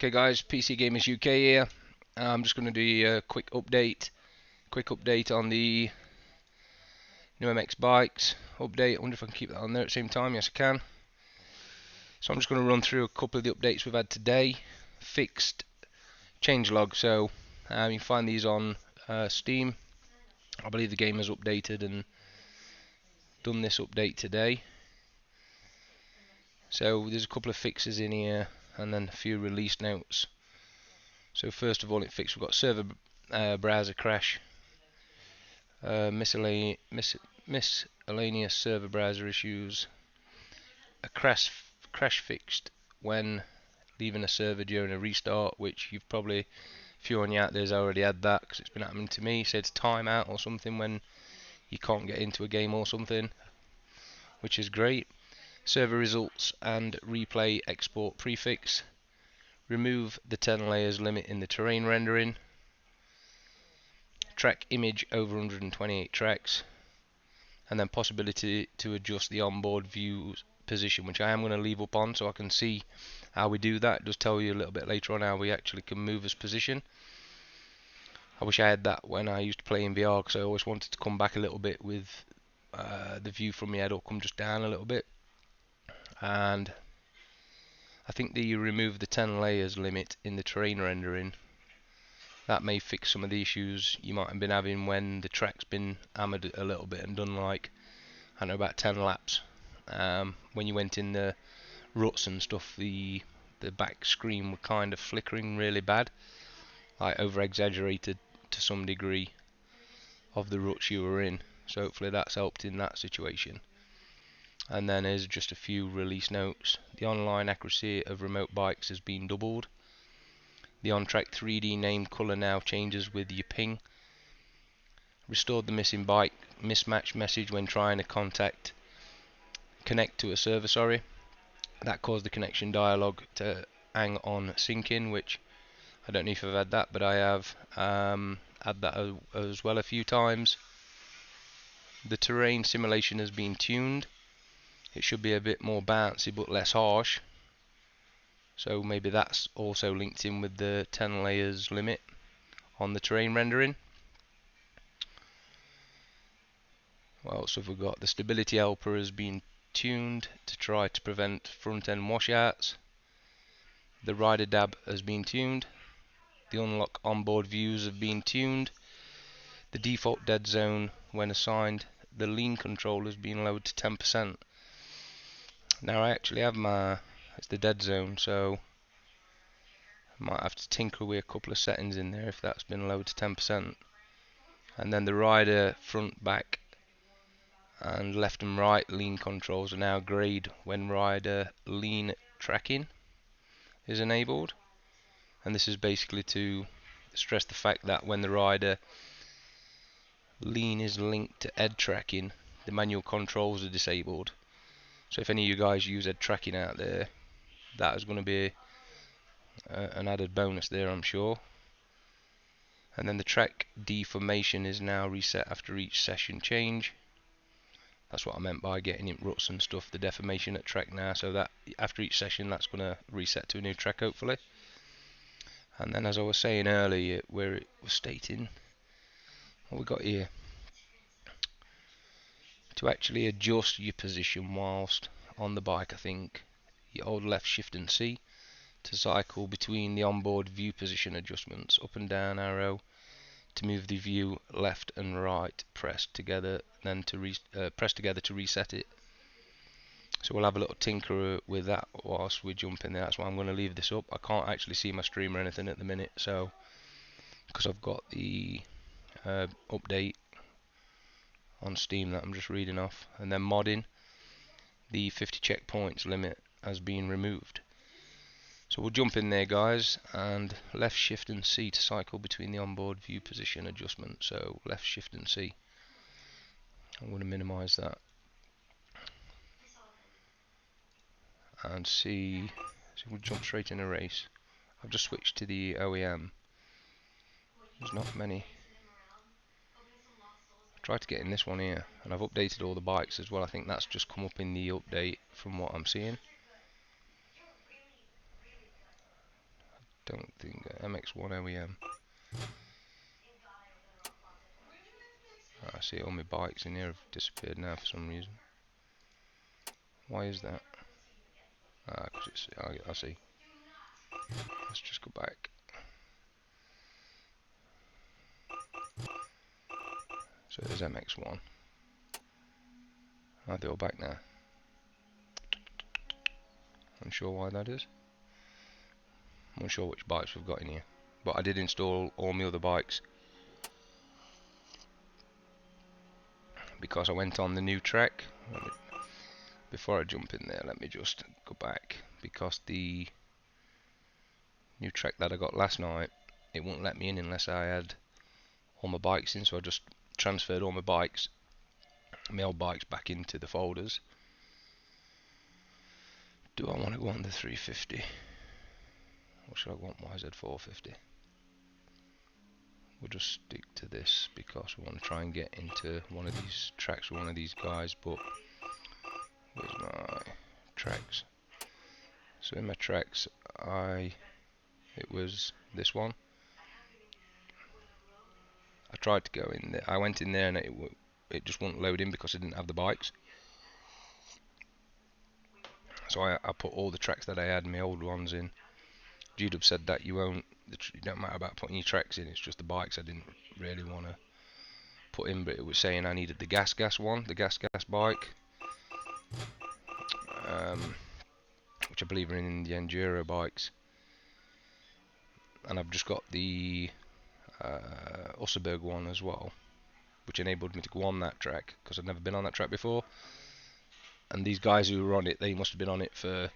Okay guys, PC-Gamerz-UK here. I'm just going to do a quick update on the new MX bikes update. I wonder if I can keep that on there at the same time. Yes I can. So I'm just going to run through a couple of the updates we've had today. Fixed changelog, so you can find these on Steam. I believe the game has updated and done this update today. So there's a couple of fixes in here and then a few release notes. So first of all, it fixed, we've got server browser crash, miscellaneous server browser issues, a crash fixed when leaving a server during a restart, which you've probably, a few on you out there's already had that, because it's been happening to me. It says timeout or something when you can't get into a game or something, which is great. Server results and replay export prefix. Remove the 10 layers limit in the terrain rendering. Track image over 128 tracks. And then possibility to adjust the onboard view position, which I am going to leave up on so I can see how we do that. It does tell you a little bit later on how we actually can move as position. I wish I had that when I used to play in VR, because I always wanted to come back a little bit with the view from my head, or come just down a little bit. And I think that you remove the 10 layers limit in the terrain rendering. That may fix some of the issues you might have been having when the track's been hammered a little bit and done, like, I don't know, about 10 laps. When you went in the ruts and stuff, the back screen were kind of flickering really bad, like over exaggerated to some degree of the ruts you were in. So hopefully that's helped in that situation. And then here's just a few release notes. The online accuracy of remote bikes has been doubled. The on-track 3D name colour now changes with your ping. Restored the missing bike mismatch message when trying to connect to a server, That caused the connection dialog to hang on syncing, which I don't know if I've had that, but I have had that as well a few times. The terrain simulation has been tuned. It should be a bit more bouncy but less harsh. So maybe that's also linked in with the 10 layers limit on the terrain rendering. What else have we got? The stability helper has been tuned to try to prevent front end washouts. The rider dab has been tuned. The unlock onboard views have been tuned. The default dead zone when assigned the lean control has been lowered to 10%. Now I actually have it's the dead zone, so I might have to tinker with a couple of settings in there if that's been lowered to 10%. And then the rider front, back and left and right lean controls are now grayed when rider lean tracking is enabled. And this is basically to stress the fact that when the rider lean is linked to head tracking, the manual controls are disabled. So if any of you guys use head tracking out there, that is going to be an added bonus there, I'm sure. And then the track deformation is now reset after each session change. That's what I meant by getting in ruts and stuff, the deformation at track now, so that after each session that's going to reset to a new track hopefully. And then, as I was saying earlier, where it was stating what we got here, to actually adjust your position whilst on the bike, I think you hold left shift and C to cycle between the onboard view position adjustments, up and down arrow to move the view left and right, press together to reset it. So we'll have a little tinker with that whilst we jump in there. That's why I'm going to leave this up. I can't actually see my stream or anything at the minute, so because I've got the update on Steam that I'm just reading off. And then modding, the 50 checkpoints limit has been removed. So we'll jump in there, guys, and left shift and C to cycle between the onboard view position adjustment. So left shift and C. I'm going to minimize that and see. So we'll jump straight in a race. I've just switched to the OEM. There's not many. Tried to get in this one here, and I've updated all the bikes as well. I think that's just come up in the update from what I'm seeing. Don't think MX1 OEM. I see all my bikes in here have disappeared now for some reason. Why is that? Ah, because it's. I see. Let's just go back. So there's MX1. Are they all back now? Unsure why that is. I'm unsure which bikes we've got in here. But I did install all my other bikes because I went on the new track. Before I jump in there, let me just go back, because the new track that I got last night, it won't let me in unless I had all my bikes in, so I just transferred all my bikes, my old bikes, back into the folders. Do I want to go on the 350? Or should I go on YZ450? We'll just stick to this because we want to try and get into one of these tracks with one of these guys. But where's my tracks? So in my tracks, it was this one. I tried to go in there. I went in there and it just wouldn't load in because I didn't have the bikes. So I put all the tracks that I had, my old ones, in. Jude said that you don't matter about putting your tracks in, it's just the bikes I didn't really want to put in, but it was saying I needed the gas one, the gas bike, which I believe are in the enduro bikes, and I've just got the Usserberg one as well, which enabled me to go on that track because I'd never been on that track before. And these guys who were on it, they must have been on it for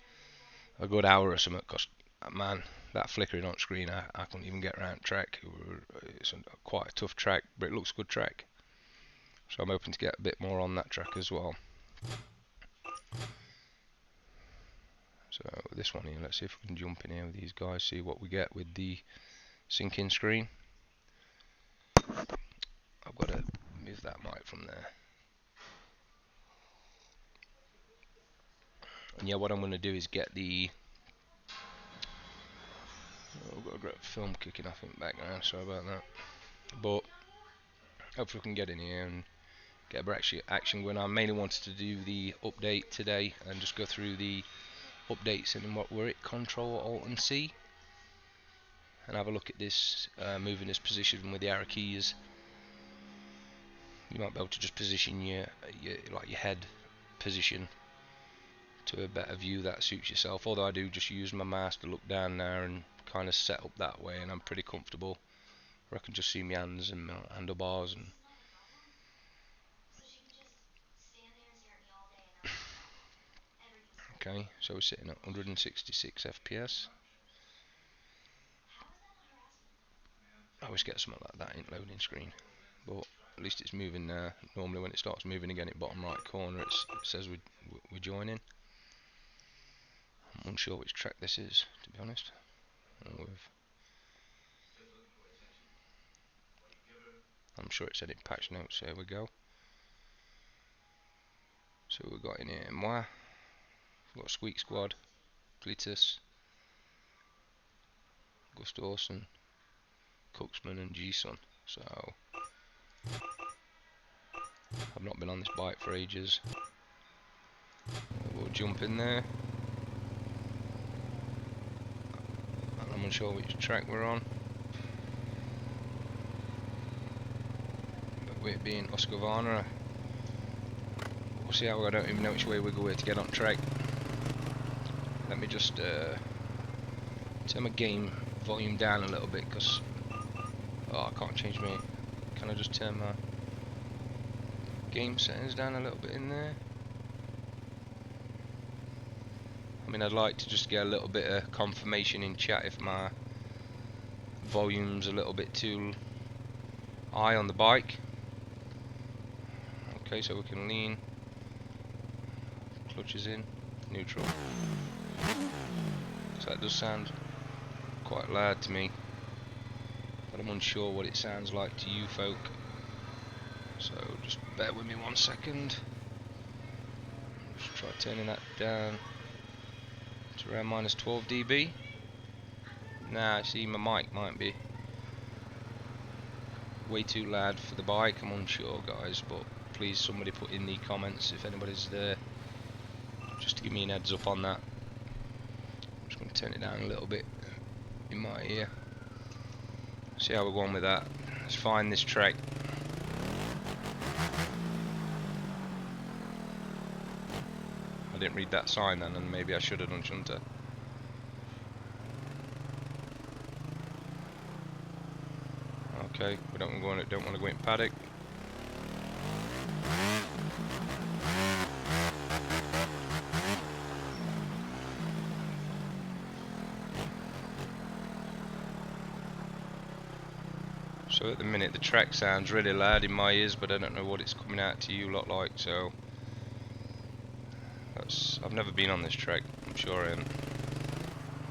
a good hour or something, because man, that flickering on screen, I couldn't even get around track. It's quite a tough track, but it looks a good track, so I'm hoping to get a bit more on that track as well. So this one here, let's see if we can jump in here with these guys, see what we get with the sync-in screen. I've got to move that mic from there. And yeah, what I'm going to do is get the... Oh, I've got a great film kicking off in the background, sorry about that. But hopefully we can get in here and get a bit of action going. I mainly wanted to do the update today and just go through the updates and what we're at, Control Alt and C, and have a look at this, moving this position with the arrow keys. You might be able to just position your head position to a better view that suits yourself, although I do just use my mouse to look down there and kind of set up that way, and I'm pretty comfortable where I can just see my hands and my handlebars. And okay, so we're sitting at 166 FPS. I always get something like that in loading screen, but at least it's moving now. Normally when it starts moving again in bottom right corner, it says we're joining. I'm unsure which track this is, to be honest. I'm sure it said in patch notes. Here we go. So we've got in here Moi, we've got Squeak Squad, Glitus, Gust Orson, Cooksman and G-Sun. So I've not been on this bike for ages. We'll jump in there. I'm unsure which track we're on, but with it being Husqvarna, we'll see how. I don't even know which way we go here to get on track. Let me just turn my game volume down a little bit, because I can't change me. Can I just turn my game settings down a little bit in there? I mean, I'd like to just get a little bit of confirmation in chat if my volume's a little bit too high on the bike. Okay, so we can lean, clutch is in, neutral. So that does sound quite loud to me, but I'm unsure what it sounds like to you folk. So just bear with me 1 second. Just try turning that down to around -12 dB. Nah, see, my mic might be way too loud for the bike. I'm unsure, guys, but please somebody put in the comments if anybody's there, just to give me an heads up on that. I'm just going to turn it down a little bit in my ear. See how we're going with that. Let's find this track. I didn't read that sign then, and maybe I should have done, shouldn't I? Okay, we don't want to go in paddock. So at the minute the track sounds really loud in my ears, but I don't know what it's coming out to you lot like. So I've never been on this track. I'm sure I am.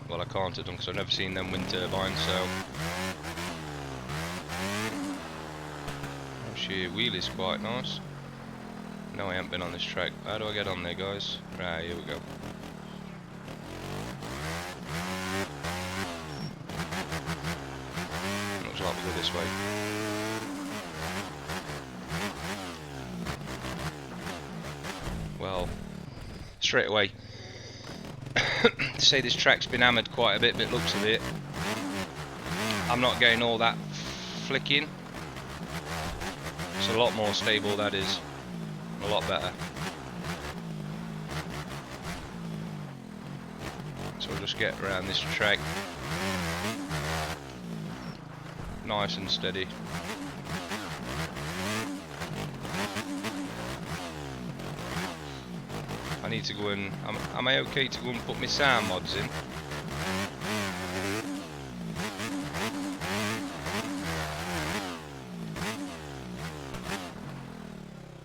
Well, I can't have done because I've never seen them wind turbines. So your wheel is quite nice. No, I haven't been on this track. How do I get on there, guys? Right, here we go. Looks like we go this way. Well, straight away, to say this track's been hammered quite a bit, but looks of it, I'm not getting all that flicking. It's a lot more stable, that is. A lot better. So we'll just get around this track nice and steady. I need to go and... Am I okay to go and put my sound mods in?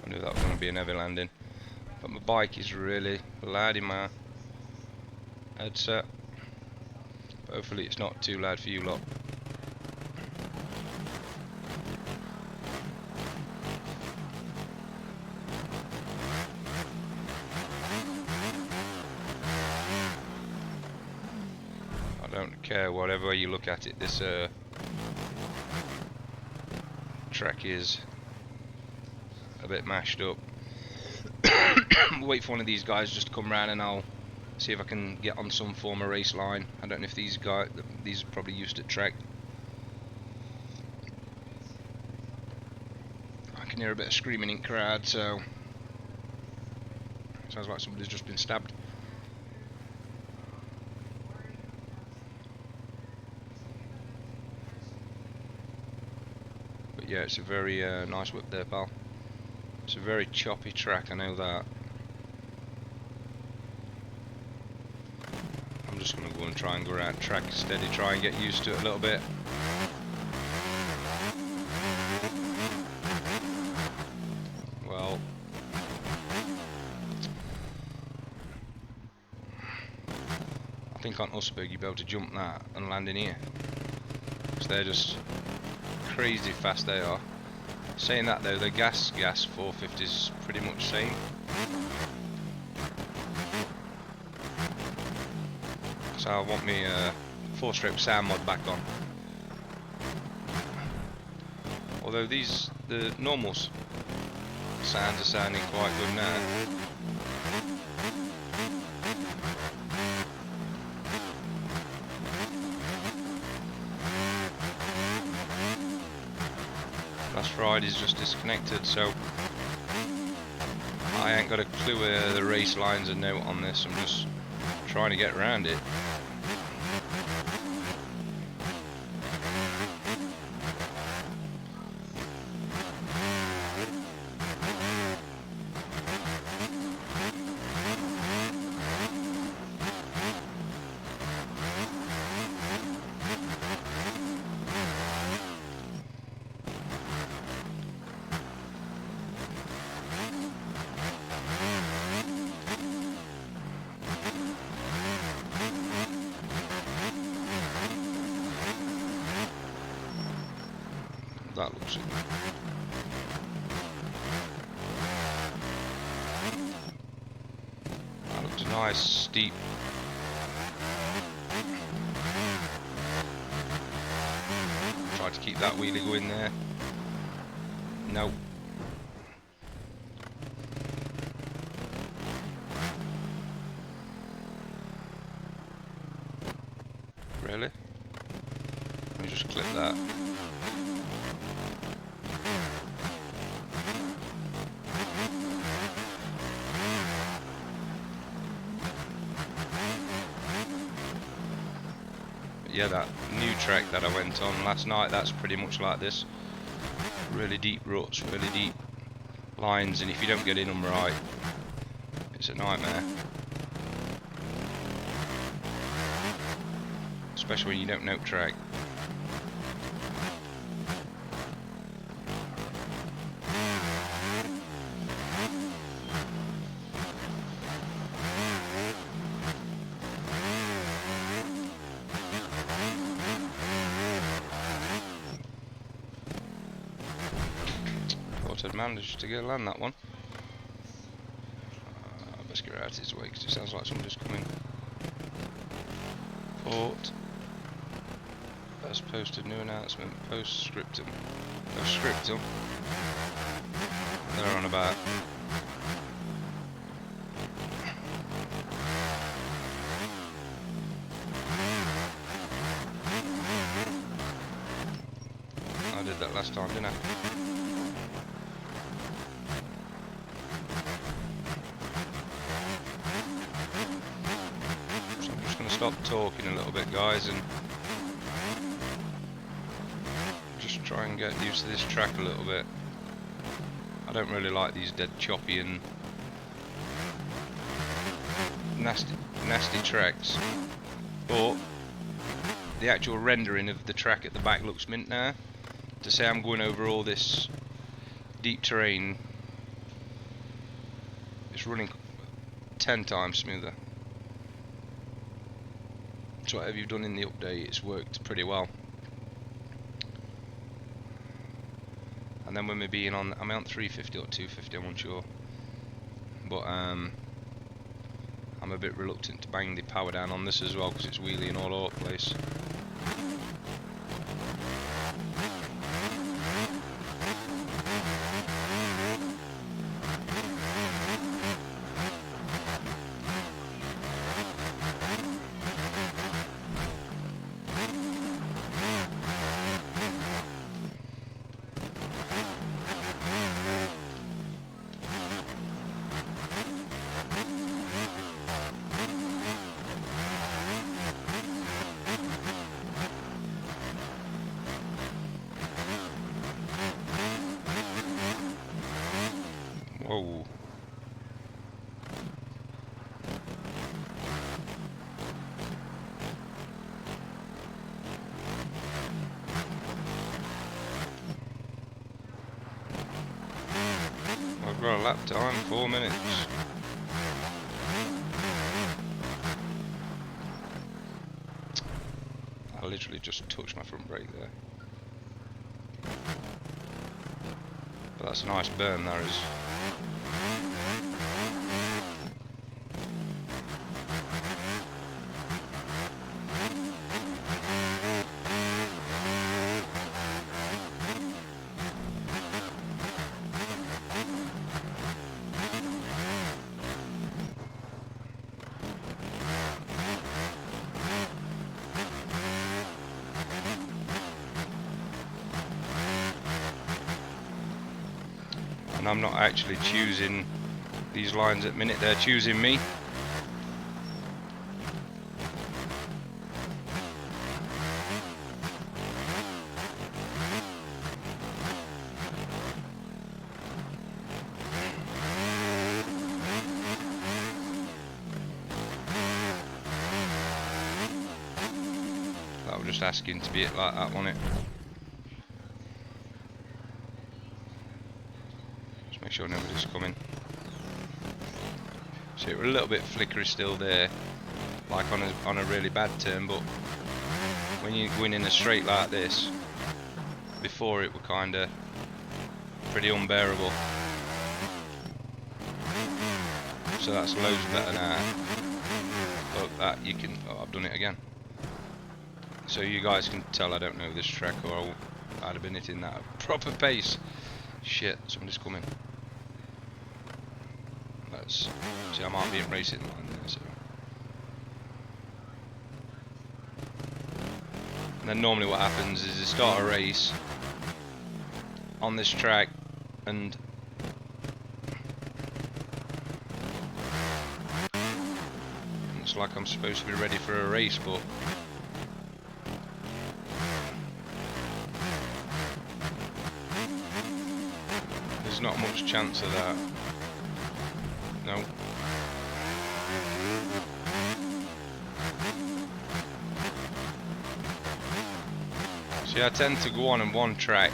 I knew that was going to be an heavy landing. But my bike is really loud in my headset. But hopefully it's not too loud for you lot. I don't care whatever way you look at it, this track is a bit mashed up. Wait for one of these guys just to come round and I'll see if I can get on some form of race line. I don't know if these are probably used to track. I can hear a bit of screaming in crowd, so sounds like somebody's just been stabbed. But yeah, it's a very nice whip there, pal. It's a very choppy track, I know that. I'm just going to go and try and go around track steady, try and get used to it a little bit. Well, I think on Usberg you'll be able to jump that and land in here. Because they're just crazy fast they are. Saying that though, the gas 450 is pretty much same. So I want me 4-stroke sound mod back on. Although the normal sounds are sounding quite good now. Last Friday's just disconnected, so I ain't got a clue where the race lines are note on this. I'm just trying to get around it. That looks it. That looks nice, steep. that wheelie go in there. No. Really? Let me just clip that. Yeah, that new track that I went on last night, that's pretty much like this. Really deep ruts, really deep lines, and if you don't get in them right, it's a nightmare. Especially when you don't know track. Thought I'd managed to get land that one. Best get out of his way because it sounds like somebody's coming. Port. As posted, new announcement. Postscriptum. Postscriptum. They're on about. I did that last time, didn't I? So I'm just going to stop talking a little bit, guys, and just try and get used to this track a little bit. I don't really like these dead choppy and nasty tracks, but the actual rendering of the track at the back looks mint now. To say I'm going over all this deep terrain, it's running 10 times smoother. So whatever you've done in the update, it's worked pretty well. And then when we're being on, I'm on 350 or 250, I'm unsure. But I'm a bit reluctant to bang the power down on this as well because it's wheeling all over the place. Whoa. I've got a lap time, 4 minutes. I literally just touched my front brake there. But that's a nice burn, that is. And I'm not actually choosing these lines at the minute, they're choosing me. That was just asking to be it like that, wasn't it? Make sure nobody's coming. So we're a little bit flickery still there, like on a really bad turn, but when you're going in a straight like this, before it were kinda pretty unbearable. So that's loads better now. But that you can, oh, I've done it again. So you guys can tell I don't know this track, or I'd have been hitting that at proper pace. Shit, somebody's coming. Let's see, I might be in racing line there, so. And then normally what happens is you start a race on this track and it's like I'm supposed to be ready for a race, but there's not much chance of that. No. See, I tend to go on one track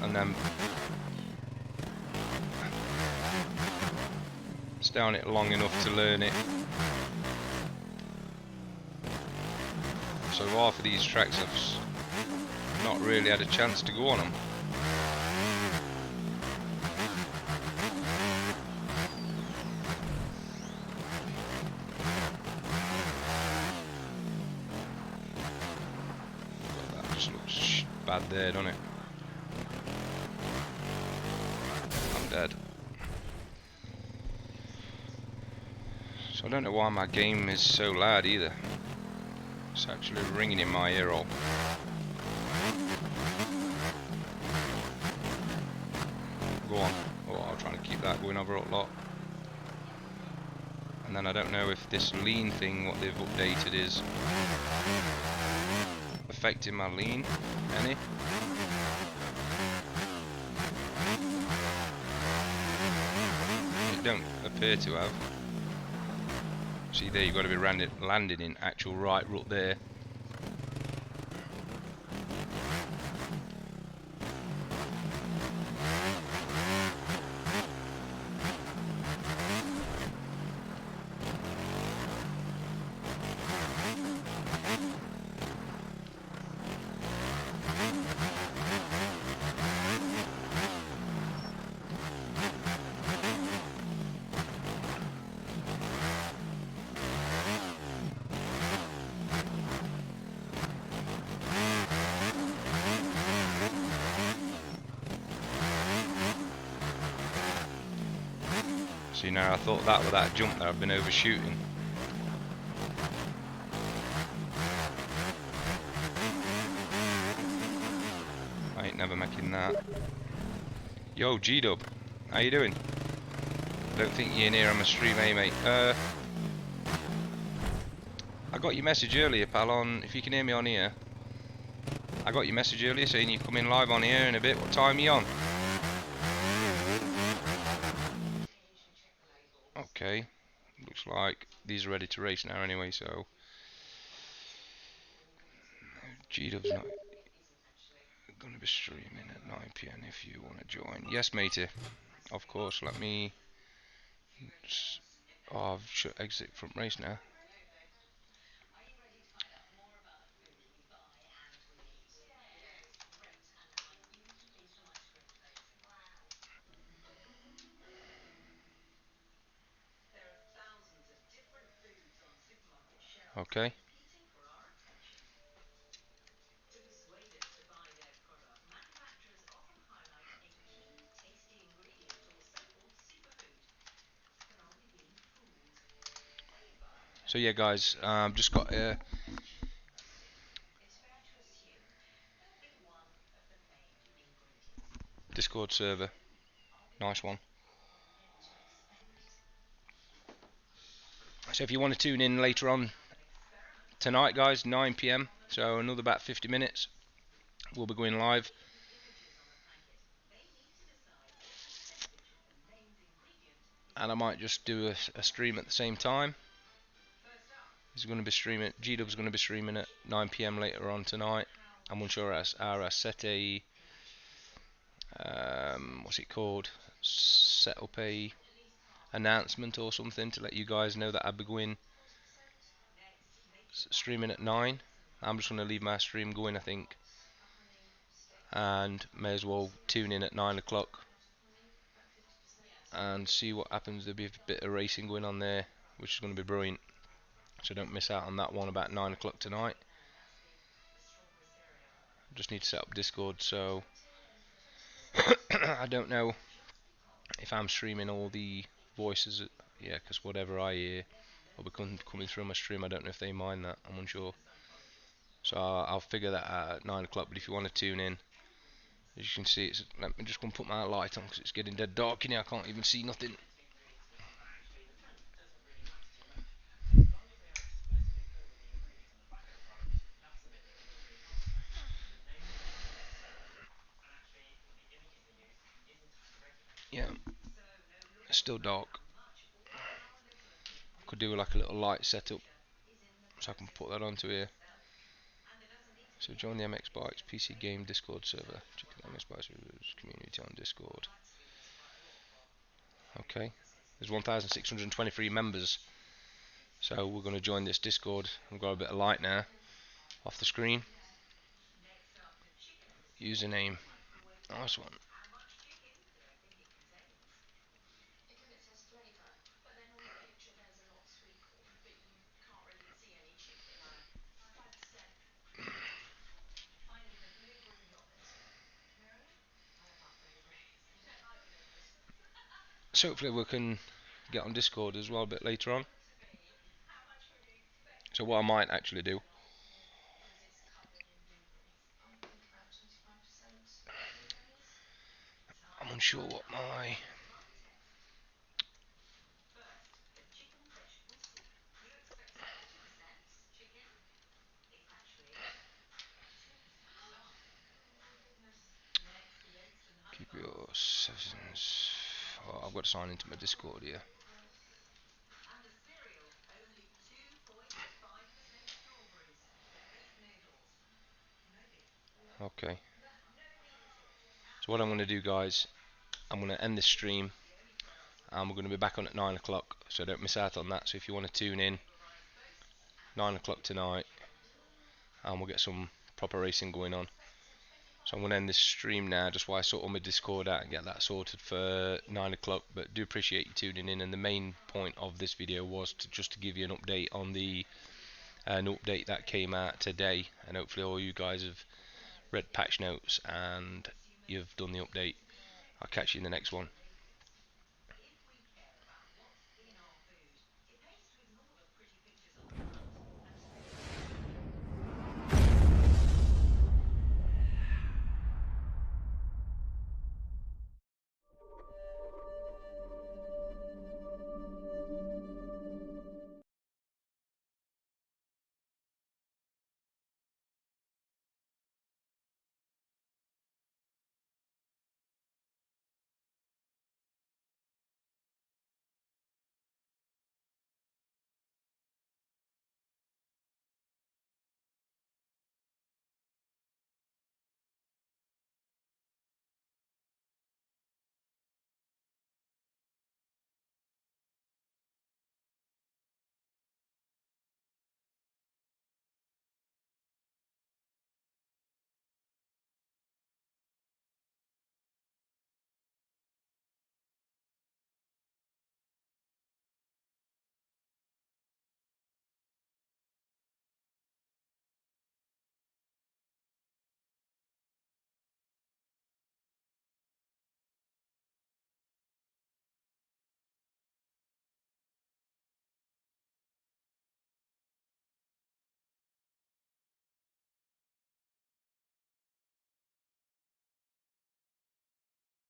and then stay on it long enough to learn it. So half of these tracks I've not really had a chance to go on them. That just looks bad there, doesn't it? I'm dead. So I don't know why my game is so loud either. It's actually ringing in my ear hole. Go on. Oh, I'll try to keep that going over a lot. And then I don't know if this lean thing, what they've updated, is affecting my lean any. It don't appear to have. See there, you've got to be landing in actual right rut there. See now, I thought that with that jump there I've been overshooting. I ain't never making that. Yo, G-Dub, how you doing? Don't think you're in here on my stream, eh, mate? I got your message earlier, pal, on, if you can hear me on here. I got your message earlier saying you're coming live on here in a bit. What time are you on? Okay, looks like these are ready to race now anyway, so G-Dub's not going to be streaming at 9 PM if you want to join. Yes, matey, of course. Let me... Oh, I've shut exit from race now. Okay. So yeah, guys, just got a Discord server. Nice one. So if you want to tune in later on tonight, guys, 9 PM, so another about 50 minutes, we'll be going live. And I might just do a stream at the same time. He's going to be streaming. G-Dub's going to be streaming at 9 PM later on tonight. I'm unsure I set a what's it called? Set up a announcement or something to let you guys know that I'll be going streaming at 9. I'm just going to leave my stream going, I think, and may as well tune in at 9 o'clock and see what happens. There'll be a bit of racing going on there, which is going to be brilliant. So don't miss out on that one about 9 o'clock tonight. Just need to set up Discord, so I don't know if I'm streaming all the voices. Yeah, because whatever I hear will be coming through my stream. I don't know if they mind that. I'm unsure. So I'll figure that out at 9 o'clock. But if you want to tune in, as you can see, let me just go and put my light on because it's getting dead dark in here. I can't even see nothing. Yeah, it's still dark. Could do like a little light setup, so I can put that onto here. So join the MX Bikes PC Game Discord server. Check the MX Bikes community on Discord. Okay, there's 1,623 members. So we're going to join this Discord. I've got a bit of light now off the screen. Username. Nice one. So hopefully we can get on Discord as well a bit later on. So what I might actually do, I'm unsure what my keep your sessions. Oh, I've got to sign into my Discord here. Okay. So what I'm going to do, guys, I'm going to end this stream, and we're going to be back on at 9 o'clock. So don't miss out on that. So if you want to tune in, 9 o'clock tonight, and we'll get some proper racing going on. So I'm going to end this stream now, just while I sort all my Discord out and get that sorted for 9 o'clock. But do appreciate you tuning in. And the main point of this video was just to give you an update on an update that came out today. And hopefully all you guys have read patch notes and you've done the update. I'll catch you in the next one.